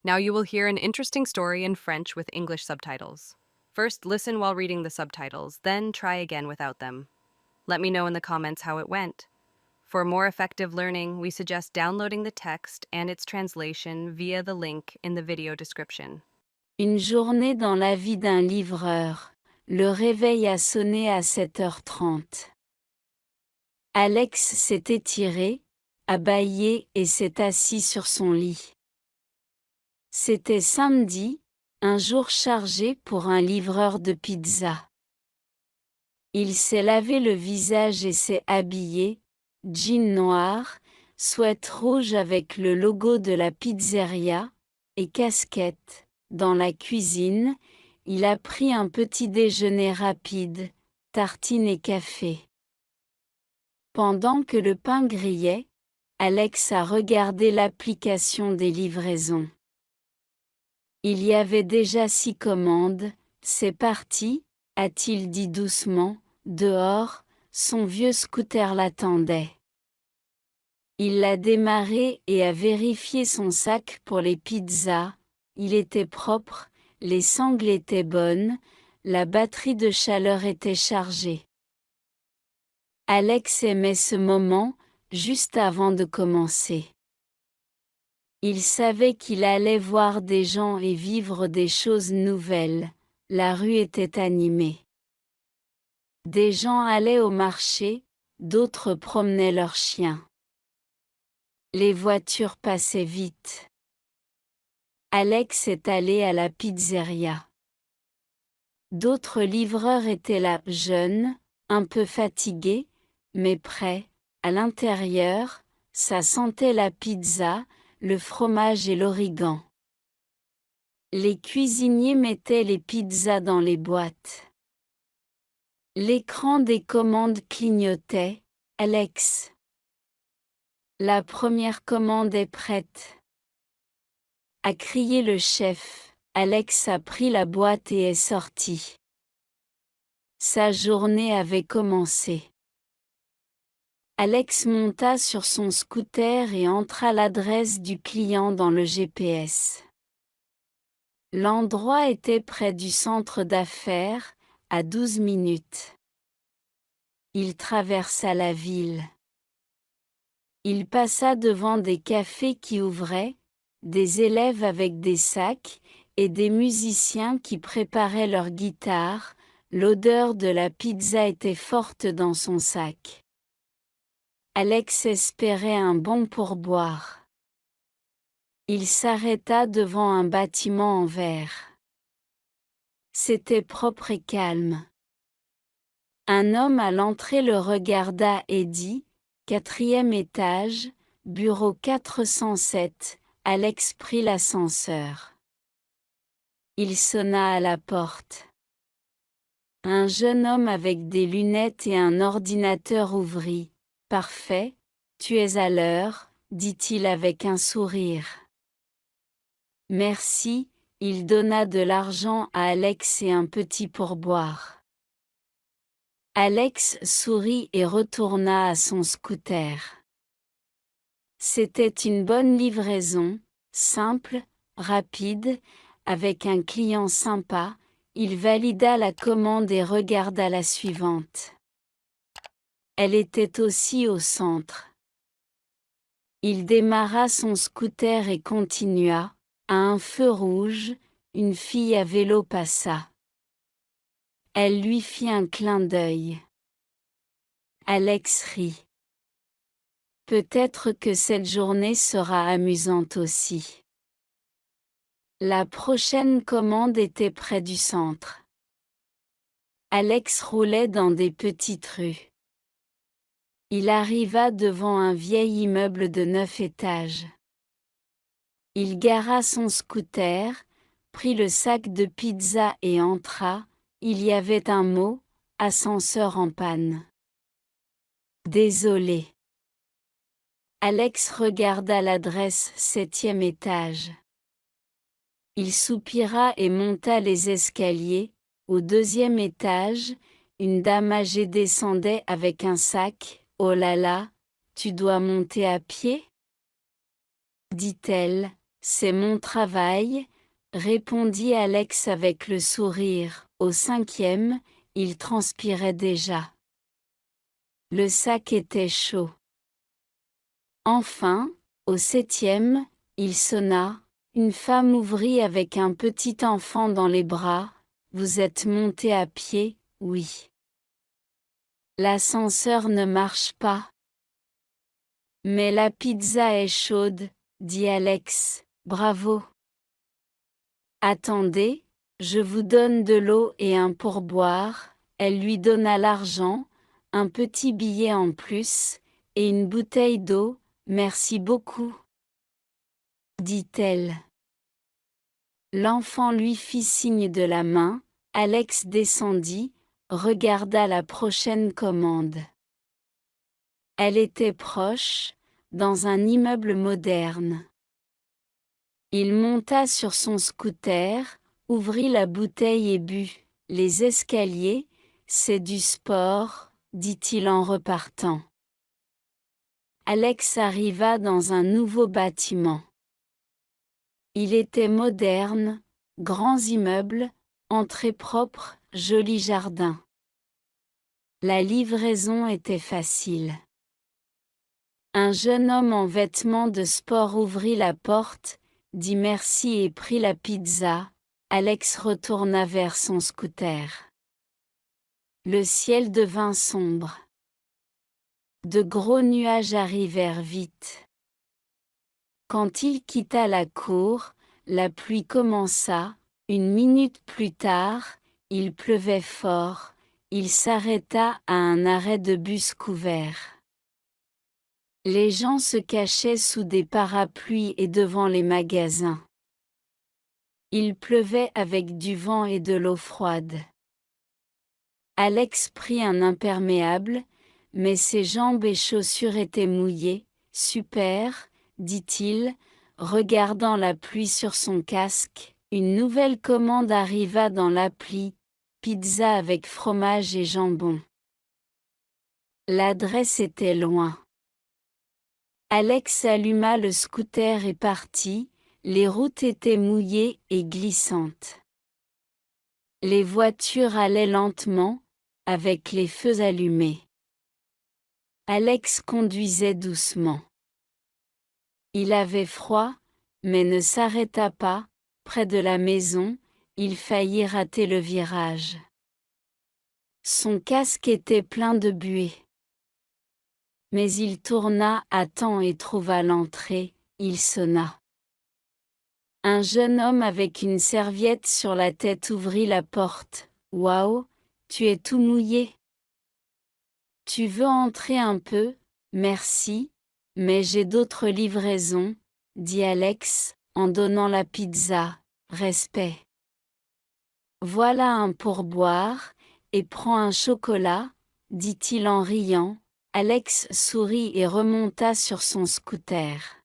Now you will hear an interesting story in French with English subtitles. First, listen while reading the subtitles, then try again without them. Let me know in the comments how it went. For more effective learning, we suggest downloading the text and its translation via the link in the video description. Une journée dans la vie d'un livreur. Le réveil a sonné à 7h30. Alex s'est étiré, a bâillé et s'est assis sur son lit. C'était samedi, un jour chargé pour un livreur de pizza. Il s'est lavé le visage et s'est habillé, jean noir, sweat rouge avec le logo de la pizzeria, et casquette. Dans la cuisine, il a pris un petit déjeuner rapide, tartines et café. Pendant que le pain grillait, Alex a regardé l'application des livraisons. Il y avait déjà 6 commandes, c'est parti, a-t-il dit doucement, dehors, son vieux scooter l'attendait. Il l'a démarré et a vérifié son sac pour les pizzas, il était propre, les sangles étaient bonnes, la batterie de chaleur était chargée. Alex aimait ce moment, juste avant de commencer. Il savait qu'il allait voir des gens et vivre des choses nouvelles, la rue était animée. Des gens allaient au marché, d'autres promenaient leurs chiens. Les voitures passaient vite. Alex est allé à la pizzeria. D'autres livreurs étaient là, jeunes, un peu fatigués, mais prêts. À l'intérieur, ça sentait la pizza, le fromage et l'origan. Les cuisiniers mettaient les pizzas dans les boîtes. L'écran des commandes clignotait. Alex. La première commande est prête. A crié le chef. Alex a pris la boîte et est sorti. Sa journée avait commencé. Alex monta sur son scooter et entra l'adresse du client dans le GPS. L'endroit était près du centre d'affaires, à 12 minutes. Il traversa la ville. Il passa devant des cafés qui ouvraient, des élèves avec des sacs, et des musiciens qui préparaient leur guitare, l'odeur de la pizza était forte dans son sac. Alex espérait un bon pourboire. Il s'arrêta devant un bâtiment en verre. C'était propre et calme. Un homme à l'entrée le regarda et dit, « 4e étage, bureau 407, » Alex prit l'ascenseur. Il sonna à la porte. Un jeune homme avec des lunettes et un ordinateur ouvrit. « Parfait, tu es à l'heure, » dit-il avec un sourire. Merci, il donna de l'argent à Alex et un petit pourboire. Alex sourit et retourna à son scooter. C'était une bonne livraison, simple, rapide, avec un client sympa, il valida la commande et regarda la suivante. Elle était aussi au centre. Il démarra son scooter et continua. À un feu rouge, une fille à vélo passa. Elle lui fit un clin d'œil. Alex rit. Peut-être que cette journée sera amusante aussi. La prochaine commande était près du centre. Alex roulait dans des petites rues. Il arriva devant un vieil immeuble de 9 étages. Il gara son scooter, prit le sac de pizza et entra, il y avait un mot, ascenseur en panne. Désolé. Alex regarda l'adresse 7e étage. Il soupira et monta les escaliers. Au 2e étage, une dame âgée descendait avec un sac. Oh là là, tu dois monter à pied ? Dit-elle, C'est mon travail, répondit Alex avec le sourire. Au 5e, il transpirait déjà. Le sac était chaud. Enfin, au 7e, il sonna. Une femme ouvrit avec un petit enfant dans les bras. Vous êtes monté à pied, oui. L'ascenseur ne marche pas. Mais la pizza est chaude, dit Alex. Bravo. Attendez, je vous donne de l'eau et un pourboire. Elle lui donna l'argent, un petit billet en plus, et une bouteille d'eau. Merci beaucoup, dit-elle. L'enfant lui fit signe de la main. Alex descendit, regarda la prochaine commande. Elle était proche, dans un immeuble moderne. Il monta sur son scooter, ouvrit la bouteille et but. Les escaliers, c'est du sport, dit-il en repartant. Alex arriva dans un nouveau bâtiment. Il était moderne, grands immeubles, entrée propre, joli jardin. La livraison était facile. Un jeune homme en vêtements de sport ouvrit la porte, dit merci et prit la pizza. Alex retourna vers son scooter. Le ciel devint sombre. De gros nuages arrivèrent vite. Quand il quitta la cour, la pluie commença. Une minute plus tard, il pleuvait fort. Il s'arrêta à un arrêt de bus couvert. Les gens se cachaient sous des parapluies et devant les magasins. Il pleuvait avec du vent et de l'eau froide. Alex prit un imperméable, mais ses jambes et chaussures étaient mouillées. Super, dit-il, regardant la pluie sur son casque. Une nouvelle commande arriva dans l'appli, pizza avec fromage et jambon. L'adresse était loin. Alex alluma le scooter et partit. Les routes étaient mouillées et glissantes. Les voitures allaient lentement, avec les feux allumés. Alex conduisait doucement. Il avait froid, mais ne s'arrêta pas. Près de la maison, il faillit rater le virage. Son casque était plein de buée. Mais il tourna à temps et trouva l'entrée. Il sonna. Un jeune homme avec une serviette sur la tête ouvrit la porte. « Waouh, tu es tout mouillé. Tu veux entrer un peu, merci, mais j'ai d'autres livraisons, » dit Alex, en donnant la pizza. Respect. Voilà un pourboire, et prends un chocolat, dit-il en riant. Alex sourit et remonta sur son scooter.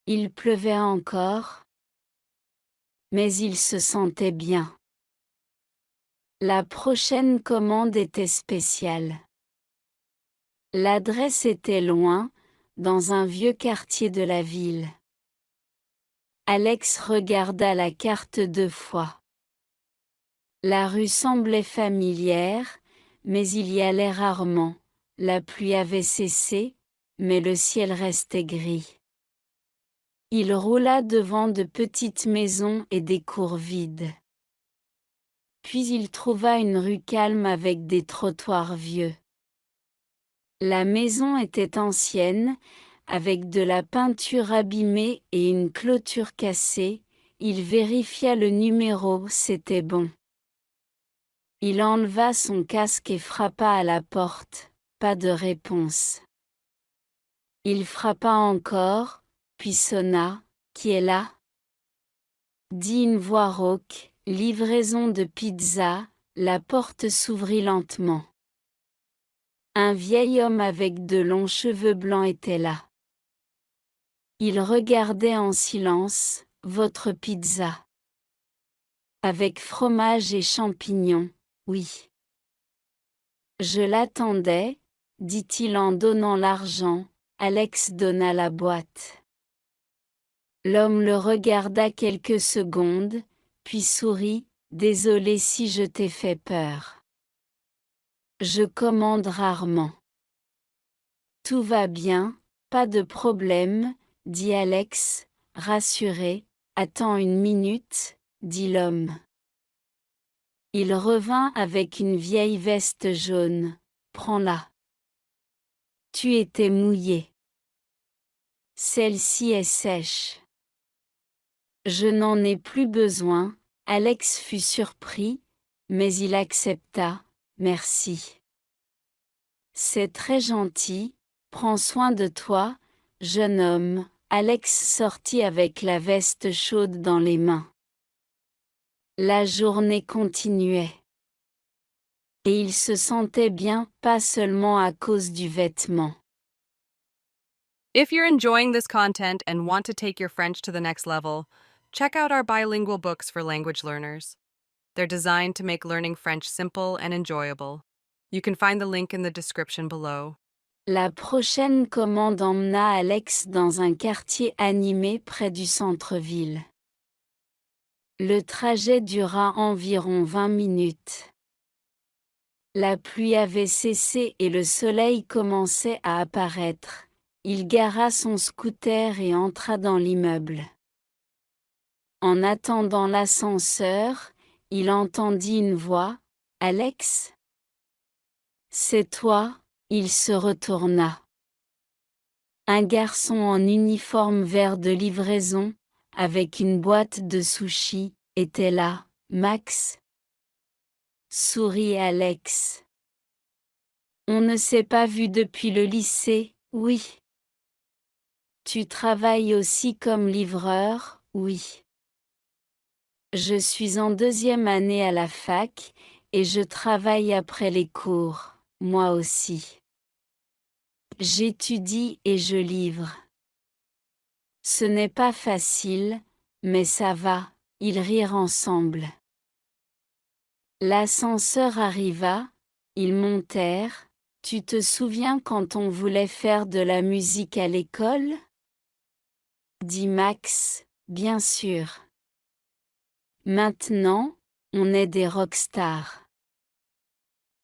Il pleuvait encore, mais il se sentait bien. La prochaine commande était spéciale. L'adresse était loin, dans un vieux quartier de la ville. Alex regarda la carte 2 fois. La rue semblait familière, mais il y allait rarement. La pluie avait cessé, mais le ciel restait gris. Il roula devant de petites maisons et des cours vides. Puis il trouva une rue calme avec des trottoirs vieux. La maison était ancienne, avec de la peinture abîmée et une clôture cassée. Il vérifia le numéro, c'était bon. Il enleva son casque et frappa à la porte. Pas de réponse. Il frappa encore, puis sonna. « Qui est là ?» dit une voix rauque. « Livraison de pizza », la porte s'ouvrit lentement. Un vieil homme avec de longs cheveux blancs était là. Il regardait en silence. « Votre pizza. Avec fromage et champignons, oui. » Je l'attendais, dit-il en donnant l'argent. Alex donna la boîte. L'homme le regarda quelques secondes, puis sourit. Désolé si je t'ai fait peur. Je commande rarement. Tout va bien, pas de problème, dit Alex, rassuré. Attends une minute, dit l'homme. Il revint avec une vieille veste jaune. Prends-la. Tu étais mouillé. Celle-ci est sèche. Je n'en ai plus besoin. Alex fut surpris, mais il accepta. Merci. C'est très gentil, prends soin de toi, jeune homme. Alex sortit avec la veste chaude dans les mains. La journée continuait. Et il se sentait bien, pas seulement à cause du vêtement. If you're enjoying this content and want to take your French to the next level, check out our bilingual books for language learners. They're designed to make learning French simple and enjoyable. You can find the link in the description below. La prochaine commande emmena Alex dans un quartier animé près du centre-ville. Le trajet dura environ 20 minutes. La pluie avait cessé et le soleil commençait à apparaître. Il gara son scooter et entra dans l'immeuble. En attendant l'ascenseur, il entendit une voix. « Alex ? C'est toi ?» Il se retourna. Un garçon en uniforme vert de livraison, avec une boîte de sushis, était là. « Max ?» sourit Alex. « On ne s'est pas vu depuis le lycée, oui. Tu travailles aussi comme livreur, oui. Je suis en 2e année à la fac, et je travaille après les cours, moi aussi. J'étudie et je livre. Ce n'est pas facile, mais ça va, ils rirent ensemble. L'ascenseur arriva, ils montèrent. Tu te souviens quand on voulait faire de la musique à l'école ? Dit Max, bien sûr. Maintenant, on est des rockstars.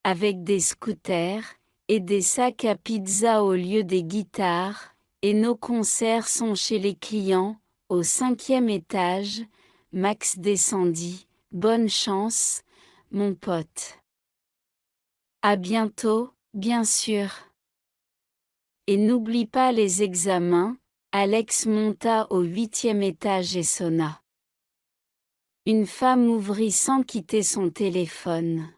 Avec des scooters, et des sacs à pizza au lieu des guitares, et nos concerts sont chez les clients, au 5e étage. Max descendit. Bonne chance, mon pote. À bientôt, bien sûr. Et n'oublie pas les examens. Alex monta au 8e étage et sonna. Une femme ouvrit sans quitter son téléphone.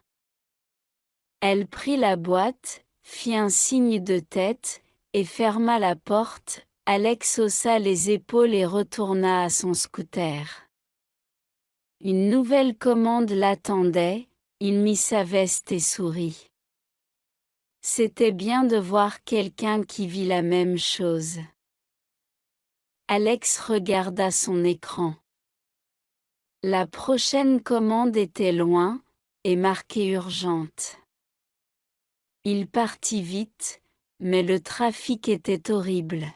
Elle prit la boîte, fit un signe de tête, et ferma la porte. Alex haussa les épaules et retourna à son scooter. Une nouvelle commande l'attendait, il mit sa veste et sourit. C'était bien de voir quelqu'un qui vit la même chose. Alex regarda son écran. La prochaine commande était loin, et marquée urgente. Il partit vite, mais le trafic était horrible.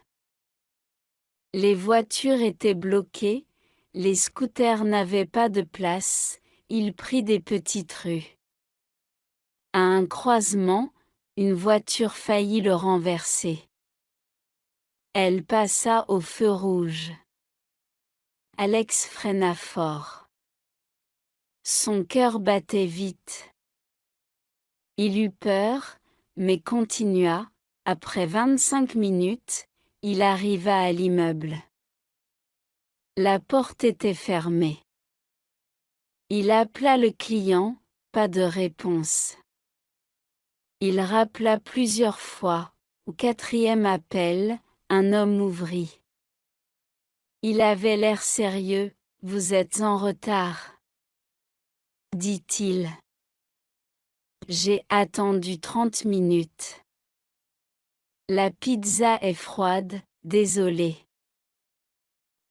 Les voitures étaient bloquées, les scooters n'avaient pas de place, il prit des petites rues. À un croisement, une voiture faillit le renverser. Elle passa au feu rouge. Alex freina fort. Son cœur battait vite. Il eut peur, mais continua. Après 25 minutes, il arriva à l'immeuble. La porte était fermée. Il appela le client, pas de réponse. Il rappela plusieurs fois. Au 4e appel, un homme ouvrit. Il avait l'air sérieux. « Vous êtes en retard, » dit-il. J'ai attendu 30 minutes. La pizza est froide, désolé.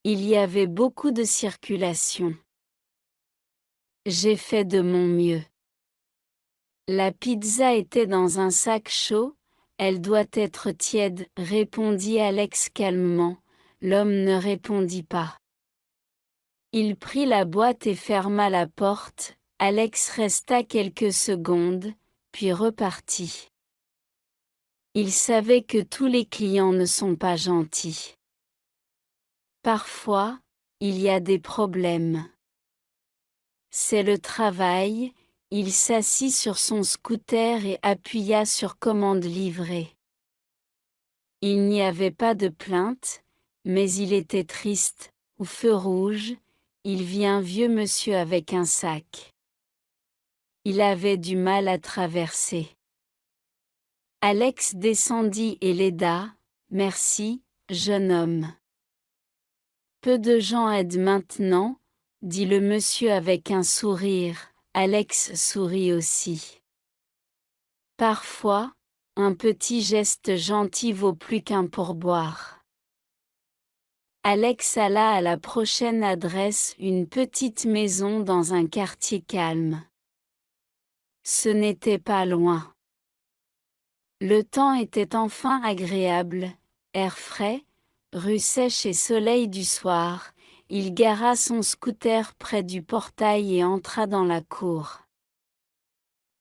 Il y avait beaucoup de circulation. J'ai fait de mon mieux. La pizza était dans un sac chaud, elle doit être tiède, répondit Alex calmement. L'homme ne répondit pas. Il prit la boîte et ferma la porte. Alex resta quelques secondes, puis repartit. Il savait que tous les clients ne sont pas gentils. Parfois, il y a des problèmes. C'est le travail. Il s'assit sur son scooter et appuya sur commande livrée. Il n'y avait pas de plainte, mais il était triste. Au feu rouge, il vit un vieux monsieur avec un sac. Il avait du mal à traverser. Alex descendit et l'aida. « Merci, jeune homme. » Peu de gens aident maintenant, dit le monsieur avec un sourire. Alex sourit aussi. Parfois, un petit geste gentil vaut plus qu'un pourboire. Alex alla à la prochaine adresse, une petite maison dans un quartier calme. Ce n'était pas loin. Le temps était enfin agréable, air frais, rue sèche et soleil du soir. Il gara son scooter près du portail et entra dans la cour.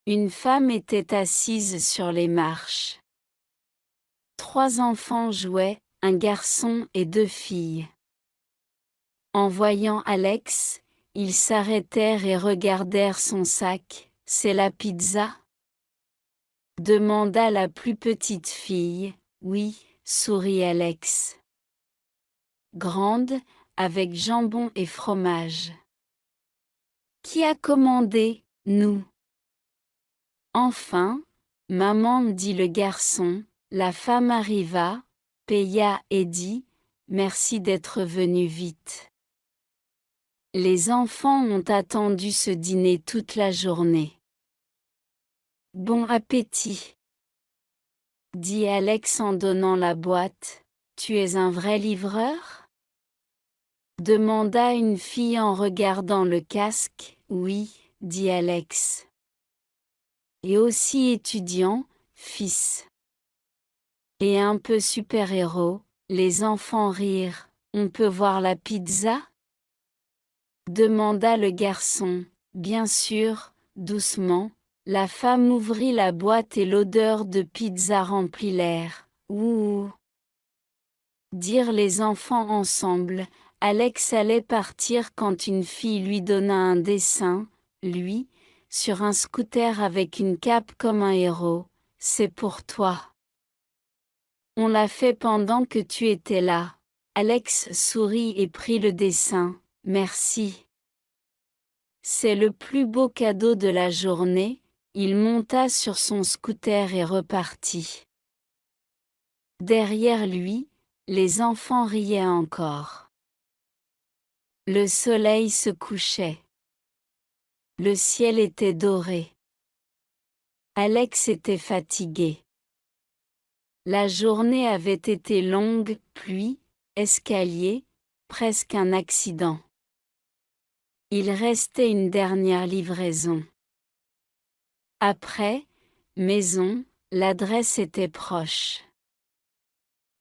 Une femme était assise sur les marches. 3 enfants jouaient, un garçon et 2 filles. En voyant Alex, ils s'arrêtèrent et regardèrent son sac. « C'est la pizza ?» demanda la plus petite fille. « Oui, » sourit Alex. « Grande, avec jambon et fromage. »« Qui a commandé, nous ?» Enfin, maman, dit le garçon. La femme arriva, paya et dit « Merci d'être venu vite. » Les enfants ont attendu ce dîner toute la journée. « Bon appétit !» dit Alex en donnant la boîte. « Tu es un vrai livreur ?» demanda une fille en regardant le casque. « Oui, » dit Alex. « Et aussi étudiant, fils. » Et un peu super-héros. Les enfants rirent. « On peut voir la pizza ?» demanda le garçon. « Bien sûr, » doucement. La femme ouvrit la boîte et l'odeur de pizza remplit l'air. « Ouh !» dirent les enfants ensemble. Alex allait partir quand une fille lui donna un dessin, lui, sur un scooter avec une cape comme un héros. « C'est pour toi. On l'a fait pendant que tu étais là. » Alex sourit et prit le dessin. « Merci. C'est le plus beau cadeau de la journée. » Il monta sur son scooter et repartit. Derrière lui, les enfants riaient encore. Le soleil se couchait. Le ciel était doré. Alex était fatigué. La journée avait été longue, pluie, escalier, presque un accident. Il restait une dernière livraison. Après, maison, l'adresse était proche.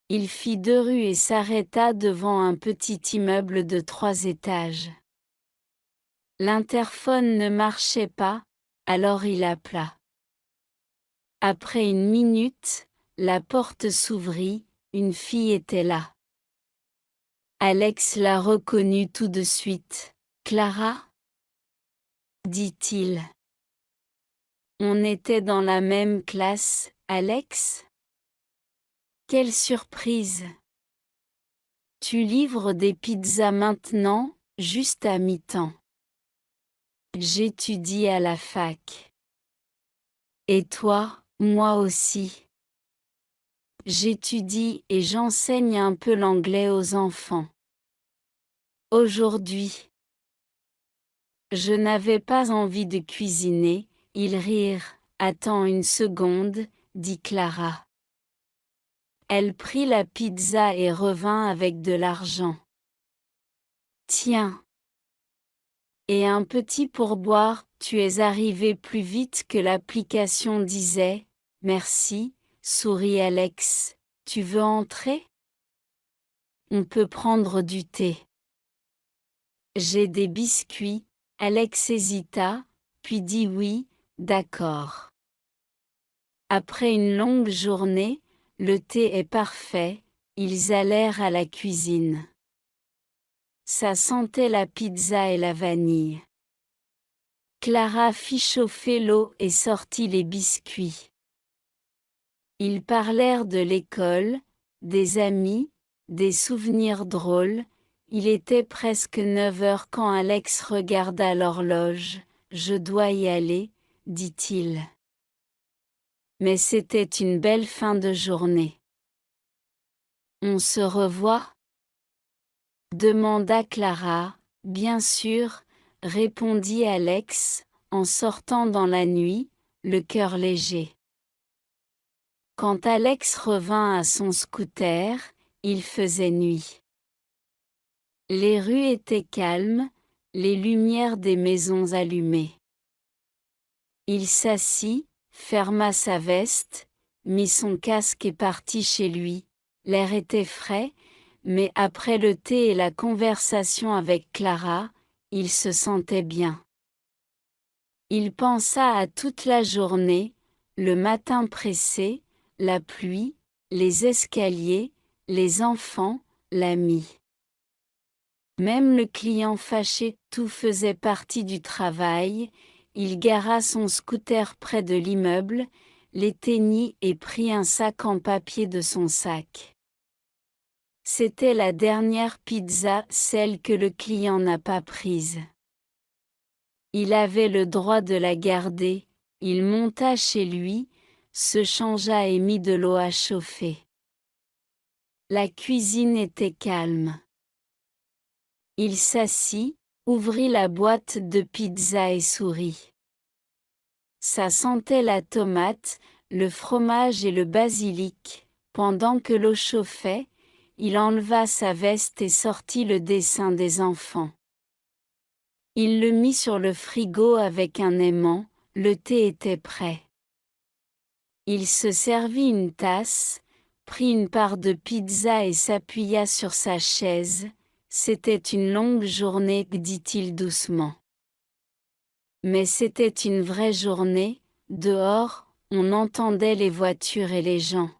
Il fit 2 rues et s'arrêta devant un petit immeuble de 3 étages. L'interphone ne marchait pas, alors il appela. Après 1 minute, la porte s'ouvrit, une fille était là. Alex la reconnut tout de suite. « Clara ?» dit-il. On était dans la même classe, Alex ? Quelle surprise! Tu livres des pizzas maintenant, juste à mi-temps. J'étudie à la fac. Et toi, moi aussi. J'étudie et j'enseigne un peu l'anglais aux enfants. Aujourd'hui. Je n'avais pas envie de cuisiner, ils rirent. Attends 1 seconde, dit Clara. Elle prit la pizza et revint avec de l'argent. Tiens. Et un petit pourboire, tu es arrivé plus vite que l'application disait. Merci, sourit Alex. Tu veux entrer? on peut prendre du thé. J'ai des biscuits, Alex hésita, puis dit oui, d'accord. Après une longue journée, le thé est parfait, ils allèrent à la cuisine. Ça sentait la pizza et la vanille. Clara fit chauffer l'eau et sortit les biscuits. Ils parlèrent de l'école, des amis, des souvenirs drôles. Il était presque 9 heures quand Alex regarda l'horloge. « Je dois y aller », dit-il. Mais c'était une belle fin de journée. « On se revoit ?» demanda Clara. « Bien sûr », répondit Alex, en sortant dans la nuit, le cœur léger. Quand Alex revint à son scooter, il faisait nuit. Les rues étaient calmes, les lumières des maisons allumées. Il s'assit, ferma sa veste, mit son casque et partit chez lui. L'air était frais, mais après le thé et la conversation avec Clara, il se sentait bien. Il pensa à toute la journée, le matin pressé, la pluie, les escaliers, les enfants, l'ami. Même le client fâché, tout faisait partie du travail. Il gara son scooter près de l'immeuble, l'éteignit et prit un sac en papier de son sac. C'était la dernière pizza, celle que le client n'a pas prise. Il avait le droit de la garder. Il monta chez lui, se changea et mit de l'eau à chauffer. La cuisine était calme. Il s'assit, ouvrit la boîte de pizza et sourit. Ça sentait la tomate, le fromage et le basilic. Pendant que l'eau chauffait, il enleva sa veste et sortit le dessin des enfants. Il le mit sur le frigo avec un aimant, le thé était prêt. Il se servit une tasse, prit une part de pizza et s'appuya sur sa chaise. C'était une longue journée, dit-il doucement. Mais c'était une vraie journée, dehors, on entendait les voitures et les gens.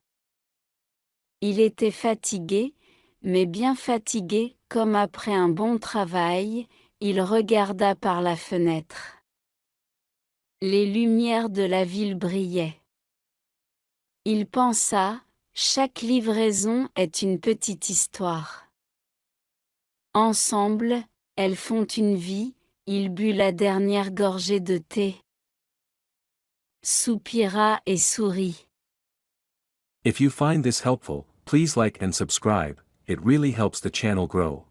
Il était fatigué, mais bien fatigué, comme après un bon travail, il regarda par la fenêtre. Les lumières de la ville brillaient. Il pensa, chaque livraison est une petite histoire. Ensemble, elles font une vie. Il but la dernière gorgée de thé. Soupira et sourit. If you find this helpful, please like and subscribe, it really helps the channel grow.